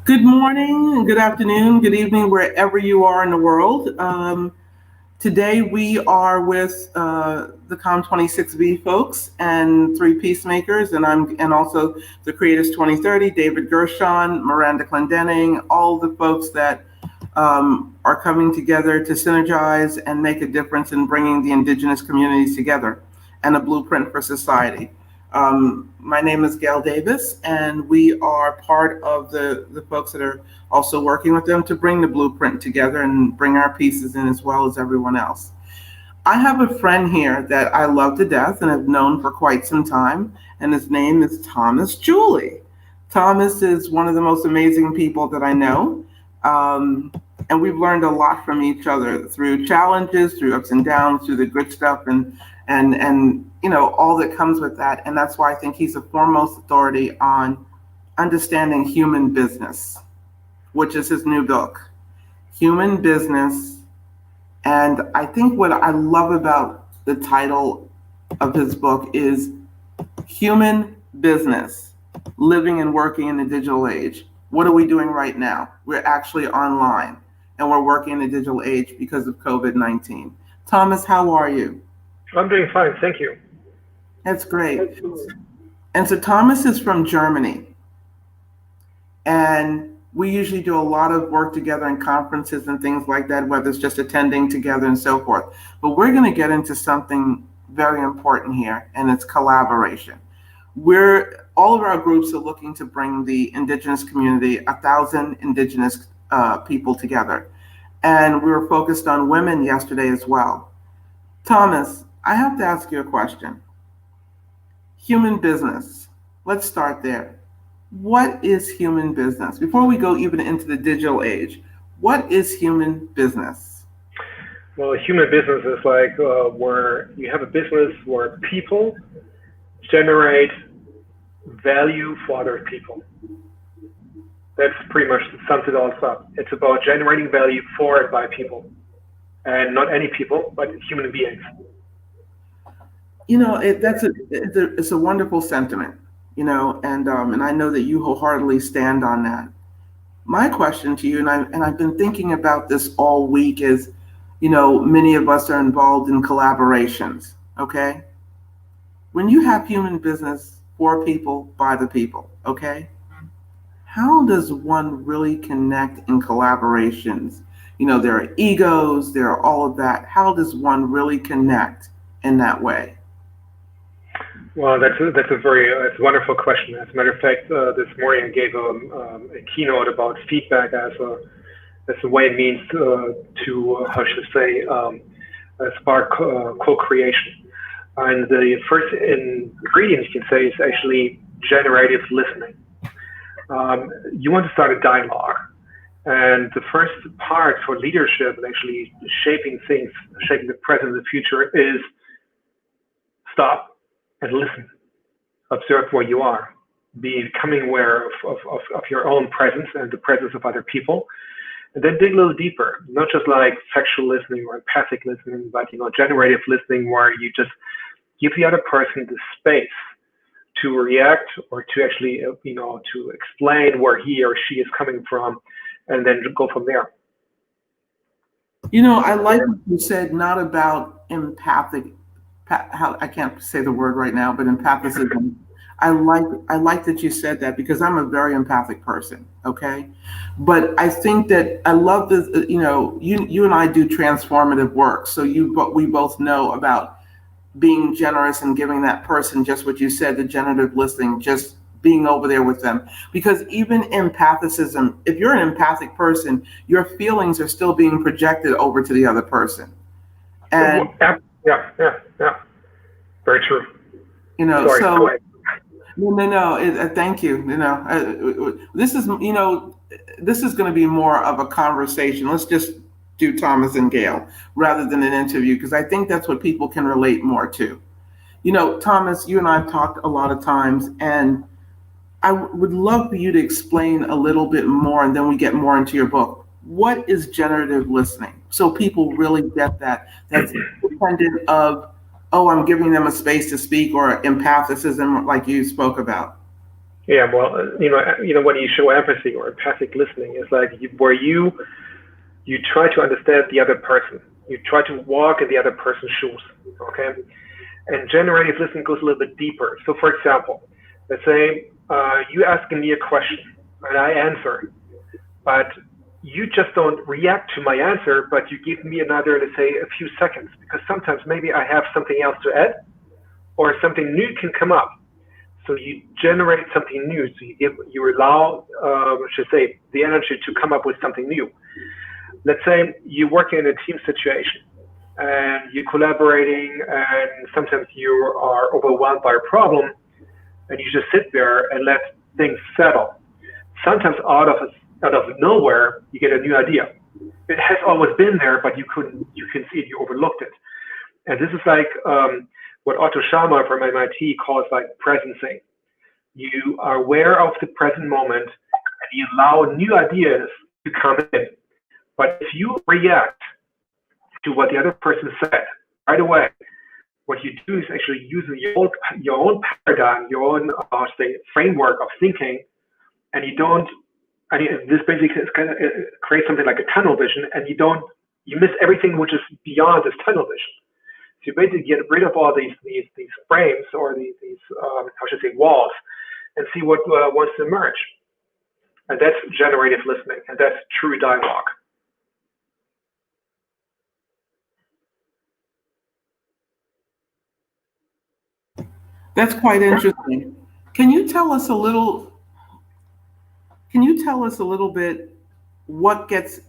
Good morning, good afternoon, good evening, wherever you are in the world. Today we are with the Com26V folks and three peacemakers, and also the Creators 2030, David Gershon, Miranda Clendenning, all the folks that are coming together to synergize and make a difference in bringing the indigenous communities together and a blueprint for society. My name is Gail Davis, and we are part of the folks that are also working with them to bring the blueprint together and bring our pieces in as well as everyone else. I have a friend here that I love to death and have known for quite some time, and his name is Thomas Juli. Thomas is one of the most amazing people that I know, and we've learned a lot from each other through challenges, through ups and downs, through the good stuff, and all that comes with that. And that's why I think he's the foremost authority on understanding human business, which is his new book, Human Business. And I think what I love about the title of his book is Human Business, Living and Working in the Digital Age. What are we doing right now? We're actually online and we're working in the digital age because of COVID-19. Thomas, how are you? I'm doing fine, thank you. That's great. And so Thomas is from Germany. And we usually do a lot of work together in conferences and things like that, whether it's just attending together and so forth. But we're going to get into something very important here, and it's collaboration. All of our groups are looking to bring the indigenous community, 1,000 indigenous people together. And we were focused on women yesterday as well. Thomas, I have to ask you a question. Human business. Let's start there. What is human business? Before we go even into the digital age, what is human business? Well, human business is like where you have a business where people generate value for other people. That's pretty much sums it all up. It's about generating value for and by people. And not any people, but human beings. It's a wonderful sentiment, and I know that you wholeheartedly stand on that. My question to you, and I've been thinking about this all week, is, many of us are involved in collaborations. Okay, when you have human business for people by the people, okay, how does one really connect in collaborations? There are egos, there are all of that. How does one really connect in that way? Well, that's a wonderful question. As a matter of fact, this morning I gave a keynote about feedback as a way it means to how should I say spark co-creation. And the first ingredient you can say is actually generative listening. You want to start a dialogue, and the first part for leadership and actually shaping things, shaping the present and the future is stop and listen. Observe where you are. Be becoming aware of your own presence and the presence of other people. And then dig a little deeper, not just like factual listening or empathic listening, but generative listening where you just give the other person the space to react or to actually, to explain where he or she is coming from and then go from there. I like what you said, not about empathic, I can't say the word right now, but empathicism. I like that you said that because I'm a very empathic person, okay? But I think that I love this, you and I do transformative work. So we both know about being generous and giving that person just what you said, the generative listening, just being over there with them. Because even empathicism, if you're an empathic person, your feelings are still being projected over to the other person. And yeah. Very true. Sorry, so no. Thank you. This is going to be more of a conversation. Let's just do Thomas and Gail rather than an interview because I think that's what people can relate more to. Thomas, you and I have talked a lot of times, and I would love for you to explain a little bit more, and then we get more into your book. What is generative listening? So people really get that. That's independent of, oh, I'm giving them a space to speak, or empathicism like you spoke about. Yeah, well, when you show empathy or empathic listening, it's like where you try to understand the other person. You try to walk in the other person's shoes. Okay, and generative listening goes a little bit deeper. So, for example, let's say you asking me a question and I answer, but you just don't react to my answer, but you give me another, let's say, a few seconds, because sometimes maybe I have something else to add or something new can come up. So you generate something new. So you allow, I should say, the energy to come up with something new. Let's say you work in a team situation and you're collaborating, and sometimes you are overwhelmed by a problem, and you just sit there and let things settle. Sometimes out of nowhere, you get a new idea. It has always been there, but you can see it, you overlooked it. And this is like what Otto Scharmer from MIT calls like presencing. You are aware of the present moment and you allow new ideas to come in. But if you react to what the other person said right away, what you do is actually using your own paradigm, your own say framework of thinking, and you don't. And this basically is kind of creates something like a tunnel vision, and you miss everything which is beyond this tunnel vision. So you basically get rid of all these frames or these how should I say walls, and see what wants to emerge. And that's generative listening, and that's true dialogue. That's quite interesting. Can you tell us a little? Can you tell us a little bit what gets,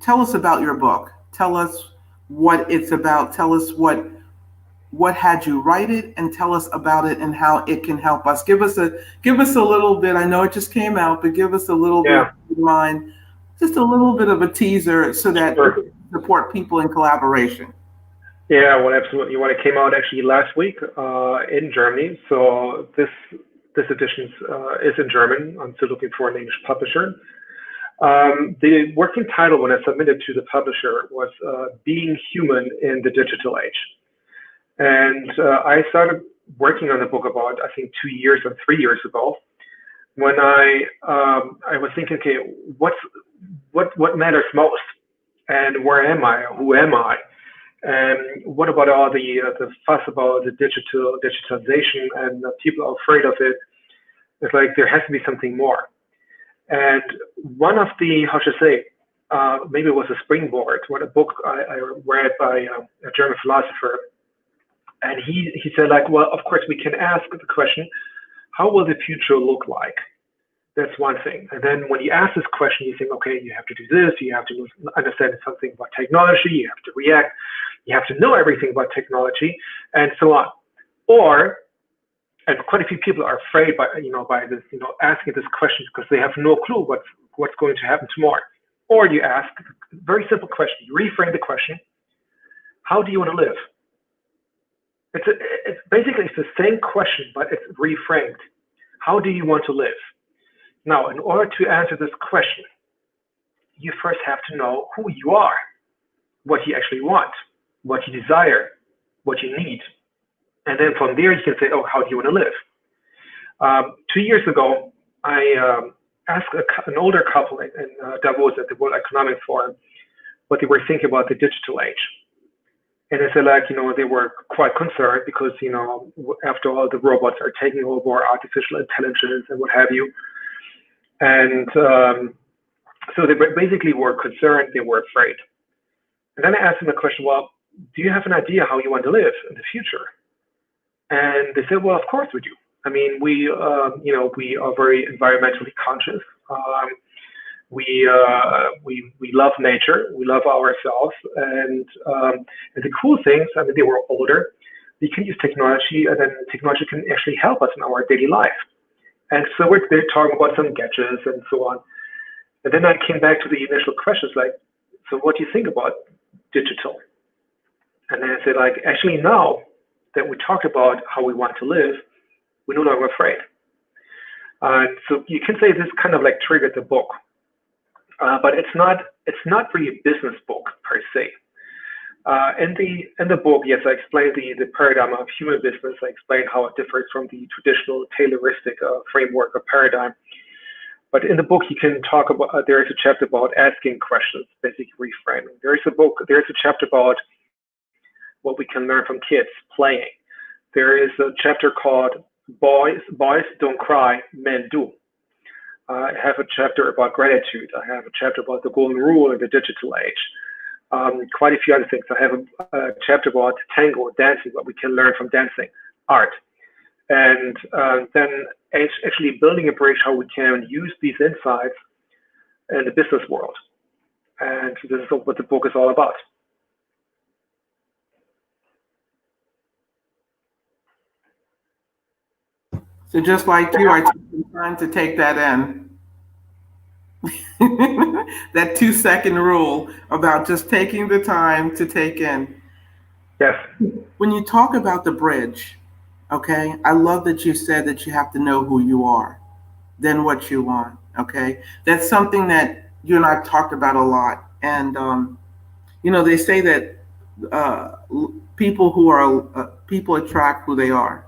tell us about your book. Tell us what it's about. Tell us what had you write it, and tell us about it and how it can help us. Give us a little bit. I know it just came out, but give us a little bit Yeah, of mine, just a little bit of a teaser so that we sure. can support people in collaboration. Yeah, well, absolutely. Well, it came out actually last week in Germany. So this edition is in German. I'm still looking for an English publisher. The working title when I submitted to the publisher was "Being Human in the Digital Age," and I started working on the book about I think 2 years or 3 years ago. When I was thinking, okay, what matters most, and where am I? Who am I? And what about all the fuss about the digitalization and people are afraid of it? It's like there has to be something more. And one of the how should I say maybe it was a springboard. What a book I read by a German philosopher, and he said like, well, of course we can ask the question, how will the future look like? That's one thing. And then when you ask this question, you think, okay, you have to do this, you have to understand something about technology, you have to react, you have to know everything about technology, and so on. Or, and quite a few people are afraid by this, asking this question because they have no clue what's going to happen tomorrow. Or you ask a very simple question. You reframe the question: how do you want to live? It's basically it's the same question, but it's reframed. How do you want to live? Now, in order to answer this question, you first have to know who you are, what you actually want, what you desire, what you need. And then from there, you can say, oh, how do you want to live? 2 years ago, I asked an older couple in Davos at the World Economic Forum what they were thinking about the digital age. And they said, like, they were quite concerned because, after all, the robots are taking over artificial intelligence and what have you. And so they basically were concerned, they were afraid. And then I asked them the question, well, do you have an idea how you want to live in the future? And they said, well, of course we do. I mean, we are very environmentally conscious. We love nature, we love ourselves, and the cool things. I mean, they were older. We can use technology, and then technology can actually help us in our daily life. And so they're talking about some gadgets and so on. And then I came back to the initial questions, like, so what do you think about digital? And then I said, like, actually now that we talk about how we want to live, we're no longer afraid. So you can say this kind of like triggered the book, but it's not really a business book per se. In the book, yes, I explained the paradigm of human business. I explained how it differs from the traditional Tayloristic framework or paradigm. But in the book, you can talk about. There is a chapter about asking questions, basically reframing. There's a chapter about what we can learn from kids playing. There is a chapter called Boys Don't Cry, Men Do. I have a chapter about gratitude. I have a chapter about the golden rule in the digital age. Quite a few other things. I have a chapter about tango, dancing, what we can learn from dancing, art. And then actually building a bridge how we can use these insights in the business world. And this is what the book is all about. So just like you, I took some time to take that in. That 2-second rule about just taking the time to take in. Yes. When you talk about the bridge, okay, I love that you said that you have to know who you are, then what you want, okay? That's something that you and I have talked about a lot. And, they say that people attract who they are.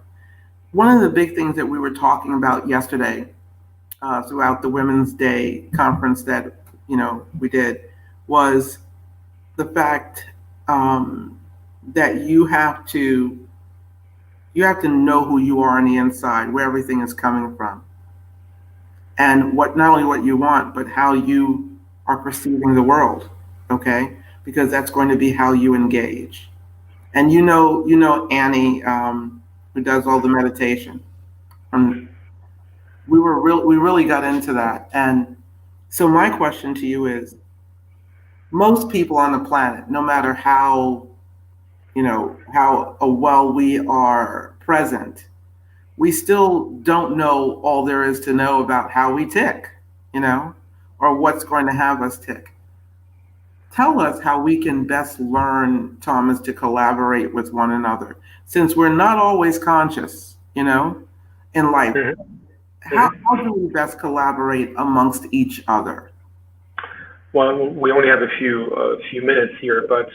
One of the big things that we were talking about yesterday throughout the Women's Day conference that we did was the fact that you have to know who you are on the inside, where everything is coming from, and not only what you want, but how you are perceiving the world. Okay, because that's going to be how you engage. And Annie, who does all the meditation. We really got into that. And so my question to you is, most people on the planet, no matter how well we are present, we still don't know all there is to know about how we tick, or what's going to have us tick. Tell us how we can best learn, Thomas, to collaborate with one another, since we're not always conscious, in life. Mm-hmm. How do we best collaborate amongst each other? Well, we only have a few minutes here, but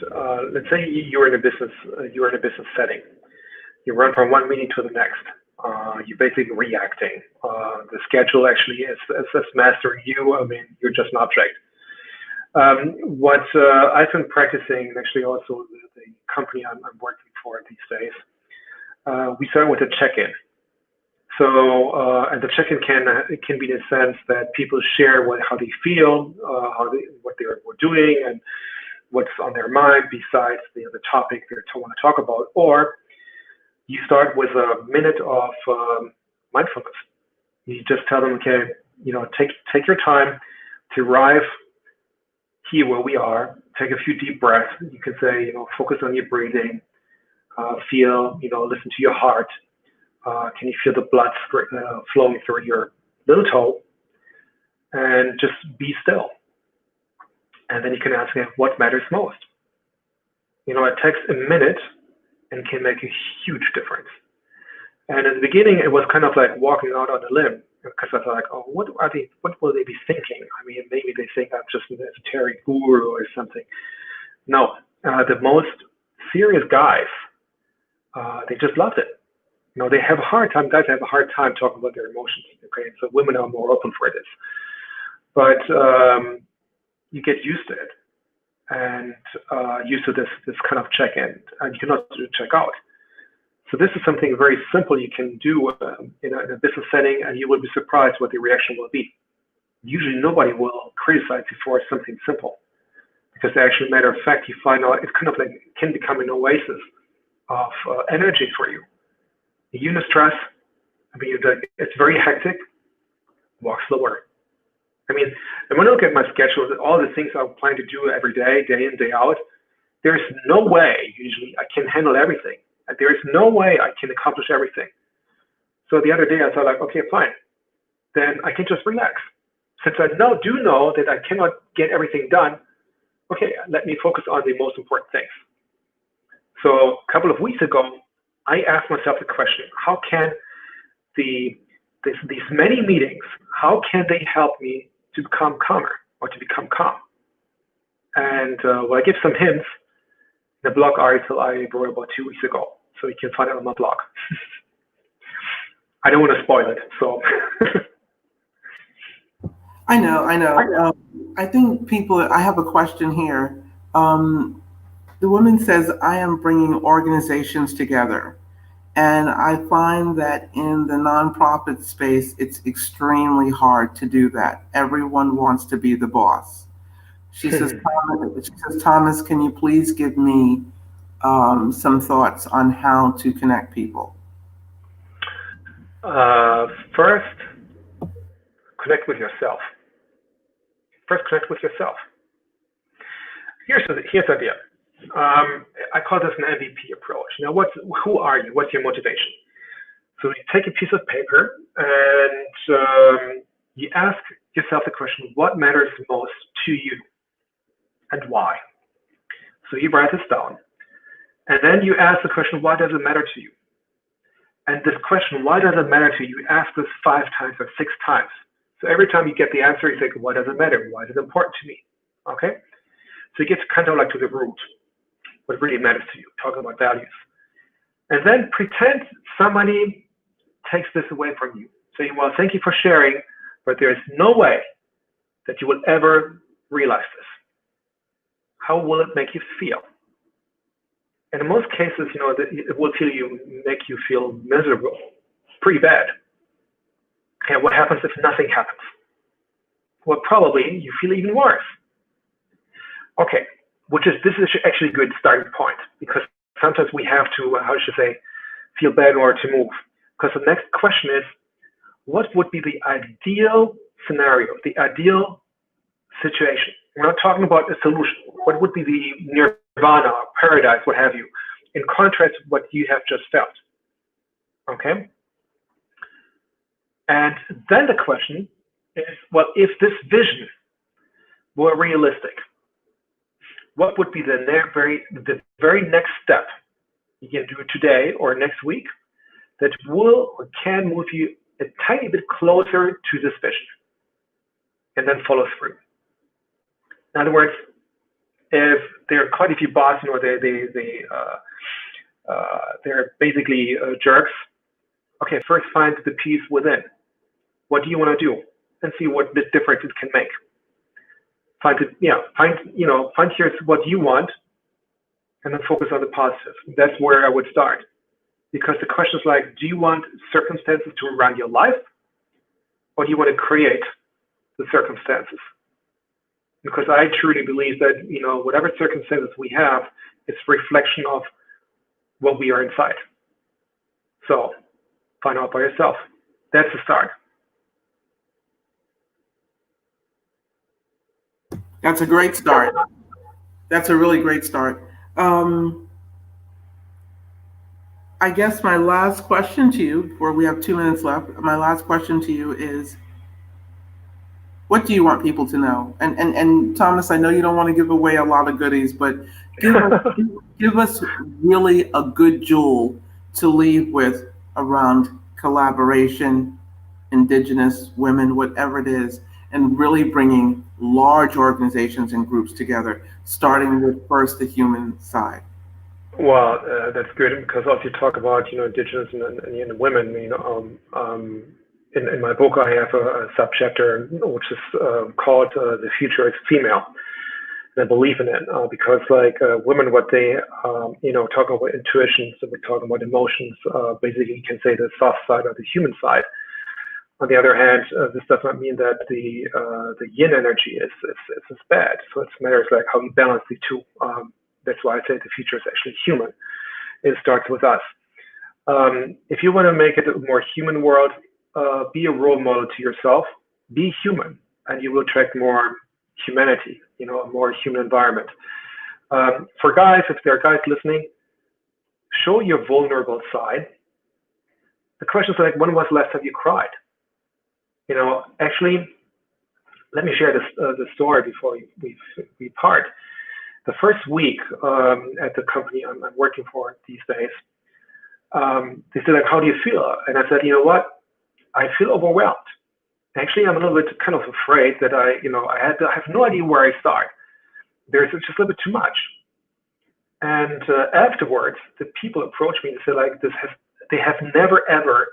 let's say you're in a business setting. You run from one meeting to the next. You're basically reacting. The schedule actually is mastering you. I mean, you're just an object. What I've been practicing, and actually also the company I'm working for these days, we start with a check-in. So, and the check-in can be in the sense that people share how they feel, what they're doing, and what's on their mind besides the topic they want to talk about. Or you start with a minute of mindfulness. You just tell them, okay, take your time to arrive here where we are. Take a few deep breaths. You can say, focus on your breathing. Feel, listen to your heart. Can you feel the blood flowing through your little toe? And just be still. And then you can ask him what matters most. It takes a minute and can make a huge difference. And in the beginning, it was kind of like walking out on a limb, because I was like, oh, what will they be thinking? I mean, maybe they think I'm just an esoteric guru or something. No, the most serious guys, they just loved it. They have a hard time. Guys have a hard time talking about their emotions. Okay, so women are more open for this, but you get used to it and used to this kind of check-in, and you cannot check out. So this is something very simple you can do in a business setting, and you will be surprised what the reaction will be. Usually, nobody will criticize you for something simple, because actually, matter of fact, you find out it's kind of like it can become an oasis of energy for you. Unit stress, I mean, it's very hectic. Walk slower. I mean, and when I look at my schedule, all the things I plan to do every day, day in, day out, there's no way usually I can handle everything. There is no way I can accomplish everything. So the other day I thought like, okay, fine. Then I can just relax. Since I do know that I cannot get everything done, okay, let me focus on the most important things. So a couple of weeks ago, I asked myself the question, how can these many meetings, how can they help me to become calmer or to become calm? And I give some hints. The blog article I wrote about 2 weeks ago, so you can find it on my blog. I don't want to spoil it, so. I know. I think I have a question here. The woman says, I am bringing organizations together. And I find that in the nonprofit space, it's extremely hard to do that. Everyone wants to be the boss. Thomas, can you please give me some thoughts on how to connect people? First, connect with yourself. Here's the idea. I call this an MVP approach. Now, who are you? What's your motivation? So you take a piece of paper and you ask yourself the question, what matters most to you and why? So you write this down. And then you ask the question, why does it matter to you? And this question, why does it matter to you? You ask this 5 times or 6 times. So every time you get the answer, you think, why does it matter? Why is it important to me? Okay? So you get kind of like to the root, what really matters to you, talking about values. And then pretend somebody takes this away from you. Saying, well, thank you for sharing, but there is no way that you will ever realize this. How will it make you feel? And in most cases, it will make you feel miserable, pretty bad. And what happens if nothing happens? Well, probably you feel even worse. Okay, this is actually a good starting point, because sometimes we have to, feel bad in order to move. Because the next question is, what would be the ideal scenario, the ideal situation? We're not talking about a solution. What would be the nirvana, paradise, what have you, in contrast to what you have just felt? Okay? And then the question is, well, if this vision were realistic, what would be the very next step you can do today or next week that will or can move you a tiny bit closer to this vision, and then follow through? In other words, if there are quite a few bots, they're basically jerks. Okay, first find the peace within. What do you want to do, and see what difference it can make. Find here's what you want, and then focus on the positive. That's where I would start, because the question is like, do you want circumstances to run your life, or do you want to create the circumstances? Because I truly believe that whatever circumstances we have, it's a reflection of what we are inside. So find out by yourself. That's the start. That's a great start. That's a really great start. I guess my last question to you, before we have 2 minutes left, my last question to you is, what do you want people to know? And Thomas, I know you don't want to give away a lot of goodies, but give us really a good jewel to leave with around collaboration, Indigenous women, whatever it is, and really bringing large organizations and groups together, starting with first the human side. Well, that's good, because also you talk about Indigenous and women. In my book, I have a subchapter which is called "The Future is Female." And I believe in it because, women, what they talk about intuition, so we're talking about emotions. Basically, you can say the soft side or the human side. On the other hand, this does not mean that the yin energy is bad. So it matters like how you balance the two. That's why I say the future is actually human. It starts with us. If you want to make it a more human world, be a role model to yourself. Be human, and you will attract more humanity. A more human environment. For guys, if there are guys listening, show your vulnerable side. The question is when was the last time you cried? Actually, let me share this story before we part. The first week at the company I'm working for these days, they said, how do you feel? And I said, you know what? I feel overwhelmed. Actually, I'm a little bit kind of afraid that I have no idea where I start. There's just a little bit too much. And afterwards, the people approach me and say like, they have never ever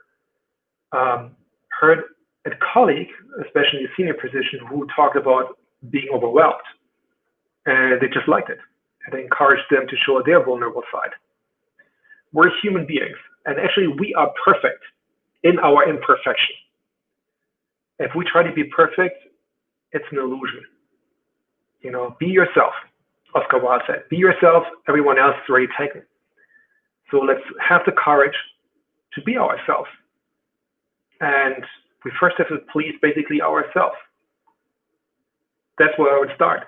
heard a colleague, especially in a senior position, who talked about being overwhelmed. And they just liked it. And I encouraged them to show their vulnerable side. We're human beings, and actually we are perfect in our imperfection. If we try to be perfect, it's an illusion. Be yourself. Oscar Wilde said, be yourself, everyone else is already taken. So let's have the courage to be ourselves. And we first have to please basically ourselves. That's where I would start.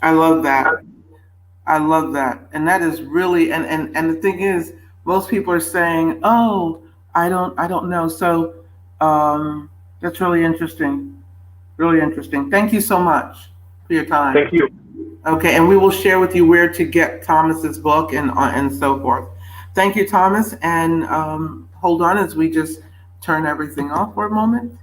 I love that. I love that. And that is really, and the thing is, most people are saying, oh, I don't know. So that's really interesting. Really interesting. Thank you so much for your time. Thank you. Okay, and we will share with you where to get Thomas's book and so forth. Thank you, Thomas. And hold on as we just turn everything off for a moment.